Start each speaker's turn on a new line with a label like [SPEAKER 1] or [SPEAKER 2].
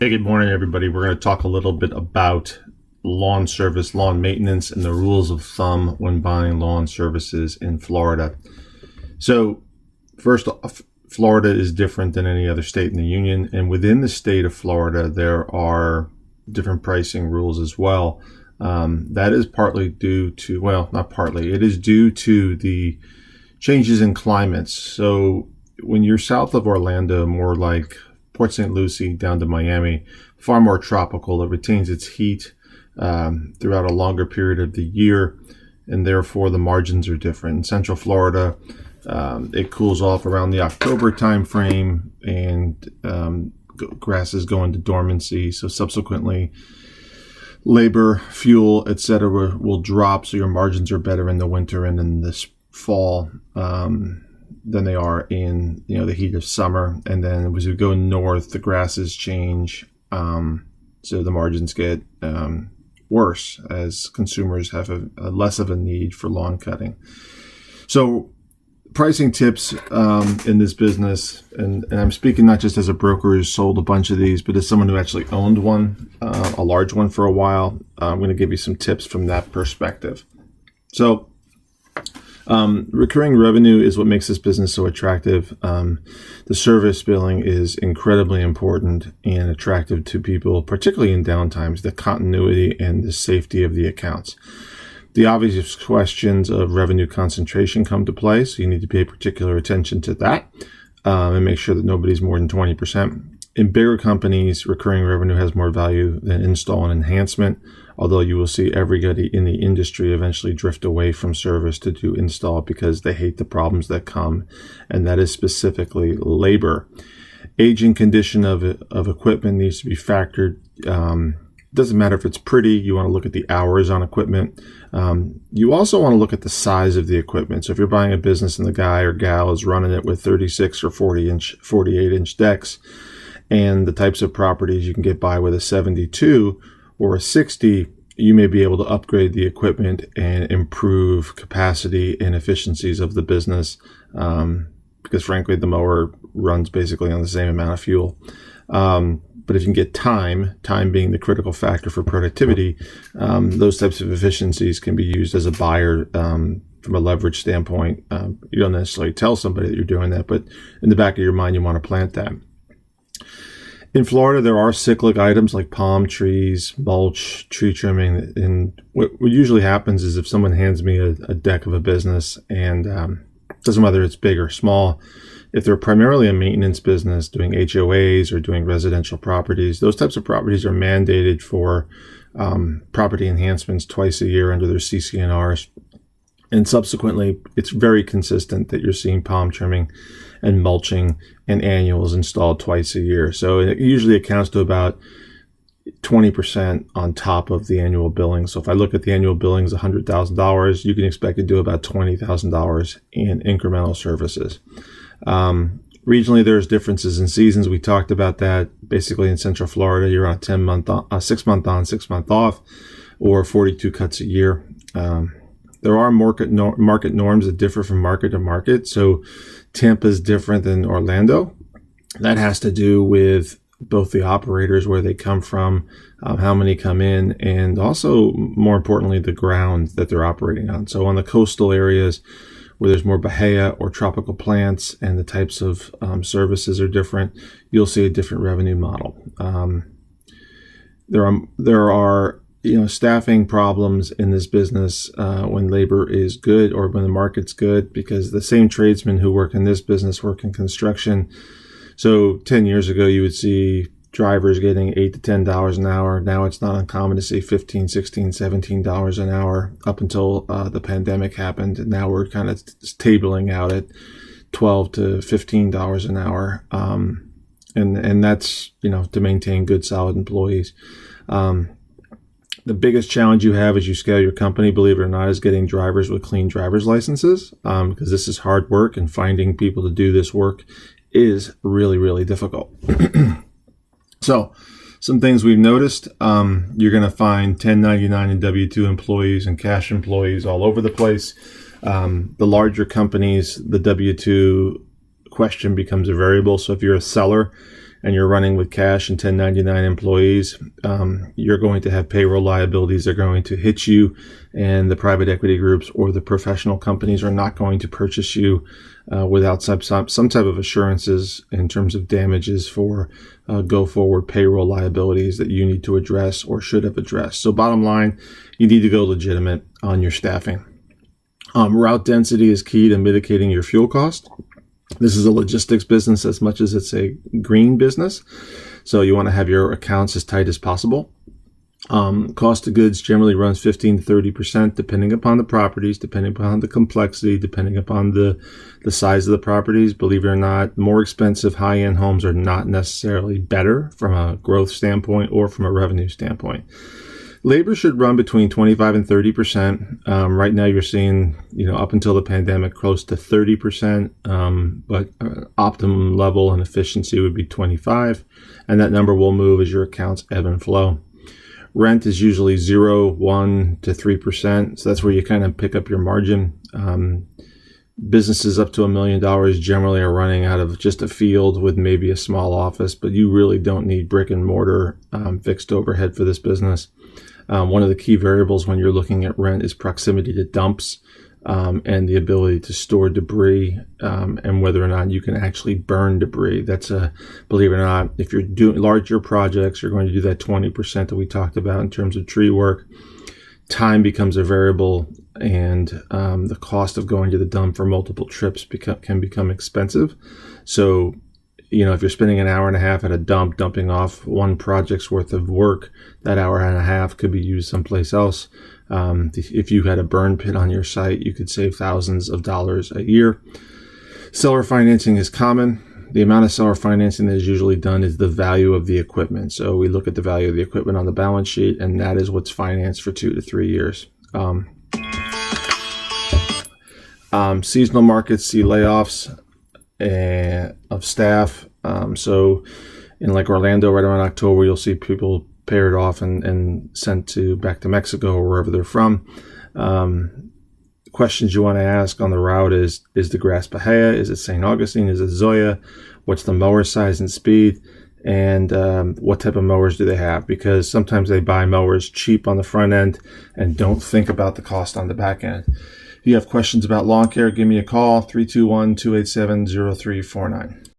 [SPEAKER 1] Hey, good morning, everybody. We're going to talk a little bit about lawn service, lawn maintenance, and the rules of thumb when buying lawn services in Florida. So, first off, Florida is different than any other state in the union, and within the state of Florida, there are different pricing rules as well. That is partly due to, well, not partly, it is due to the changes in climates. So, when you're south of Orlando, more like Port St. Lucie down to Miami, far more tropical. It retains its heat throughout a longer period of the year, and therefore the margins are different. In Central Florida, it cools off around the October time frame, and grasses go into dormancy. So subsequently, labor, fuel, etc. will drop, so your margins are better in the winter and in this fall than they are in the heat of summer. And then as we go north, the grasses change, so the margins get worse as consumers have a less of a need for lawn cutting. So pricing tips in this business, and I'm speaking not just as a broker who's sold a bunch of these, but as someone who actually owned one, a large one for a while. I'm going to give you some tips from that perspective. So recurring revenue is what makes this business so attractive. The service billing is incredibly important and attractive to people, particularly in downtimes, the continuity and the safety of the accounts. The obvious questions of revenue concentration come to play, so you need to pay particular attention to that and make sure that nobody's more than 20%. In bigger companies, recurring revenue has more value than install and enhancement, although you will see everybody in the industry eventually drift away from service to do install because they hate the problems that come, and that is specifically labor. Age and condition of equipment needs to be factored. Doesn't matter if it's pretty, you want to look at the hours on equipment. You also want to look at the size of the equipment. So if you're buying a business and the guy or gal is running it with 36 or 48-inch decks, and the types of properties you can get by with a 72 or a 60, you may be able to upgrade the equipment and improve capacity and efficiencies of the business, because frankly, the mower runs basically on the same amount of fuel. But if you can get time being the critical factor for productivity, those types of efficiencies can be used as a buyer from a leverage standpoint. You don't necessarily tell somebody that you're doing that, but in the back of your mind, you want to plant that. In Florida, there are cyclic items like palm trees, mulch, tree trimming. And what usually happens is if someone hands me a deck of a business, and doesn't matter if it's big or small, if they're primarily a maintenance business doing HOAs or doing residential properties, those types of properties are mandated for property enhancements twice a year under their CC&Rs. And subsequently, it's very consistent that you're seeing palm trimming and mulching and annuals installed twice a year. So it usually accounts to about 20% on top of the annual billing. So if I look at the annual billings, $100,000, you can expect to do about $20,000 in incremental services. Regionally, there's differences in seasons. We talked about that. Basically, in Central Florida, you're on a 6-month on, 6-month off, or 42 cuts a year. There are market norms that differ from market to market. So Tampa is different than Orlando. That has to do with both the operators, where they come from, how many come in, and also, more importantly, the ground that they're operating on. So on the coastal areas where there's more bahia or tropical plants and the types of services are different, you'll see a different revenue model. There are staffing problems in this business when labor is good or when the market's good, because the same tradesmen who work in this business work in construction. So 10 years ago, you would see drivers getting $8 to $10 an hour. Now it's not uncommon to see $15, $16, $17 an hour up until the pandemic happened. And now we're kind of tabling out at $12 to $15 an hour. And that's, to maintain good, solid employees. The biggest challenge you have as you scale your company, believe it or not, is getting drivers with clean driver's licenses, because this is hard work, and finding people to do this work is really, really difficult. So some things we've noticed, you're going to find 1099 and W-2 employees and cash employees all over the place. The larger companies, the W-2 question becomes a variable. So if you're a seller and you're running with cash and 1099 employees, you're going to have payroll liabilities that are going to hit you, and the private equity groups or the professional companies are not going to purchase you without some type of assurances in terms of damages for go forward payroll liabilities that you need to address or should have addressed. So bottom line, you need to go legitimate on your staffing. Route density is key to mitigating your fuel cost. This is a logistics business as much as it's a green business. So you want to have your accounts as tight as possible. Cost of goods generally runs 15 to 30%, depending upon the properties, depending upon the complexity, depending upon the size of the properties. Believe it or not, more expensive high-end homes are not necessarily better from a growth standpoint or from a revenue standpoint. Labor should run between 25 and 30%. Right now you're seeing, up until the pandemic, close to 30%, but optimum level and efficiency would be 25, and that number will move as your accounts ebb and flow. Rent is usually 0, 1 to 3%, so that's where you kind of pick up your margin. Businesses up to $1 million generally are running out of just a field with maybe a small office, but you really don't need brick and mortar fixed overhead for this business. One of the key variables when you're looking at rent is proximity to dumps and the ability to store debris and whether or not you can actually burn debris. That's believe it or not, if you're doing larger projects, you're going to do that 20% that we talked about in terms of tree work. Time becomes a variable, and the cost of going to the dump for multiple trips can become expensive. So, if you're spending an hour and a half at a dump dumping off one project's worth of work, that hour and a half could be used someplace else. If you had a burn pit on your site, you could save thousands of dollars a year. Seller financing is common. The amount of seller financing that is usually done is the value of the equipment. So we look at the value of the equipment on the balance sheet, and that is what's financed for 2 to 3 years. Seasonal markets see layoffs of staff. So in like Orlando, right around October, you'll see people paired off and sent back to Mexico or wherever they're from. Questions you want to ask on the route is the grass Bahia? Is it St. Augustine? Is it Zoya? What's the mower size and speed? And what type of mowers do they have? Because sometimes they buy mowers cheap on the front end and don't think about the cost on the back end. If you have questions about lawn care, give me a call, 321-287-0349.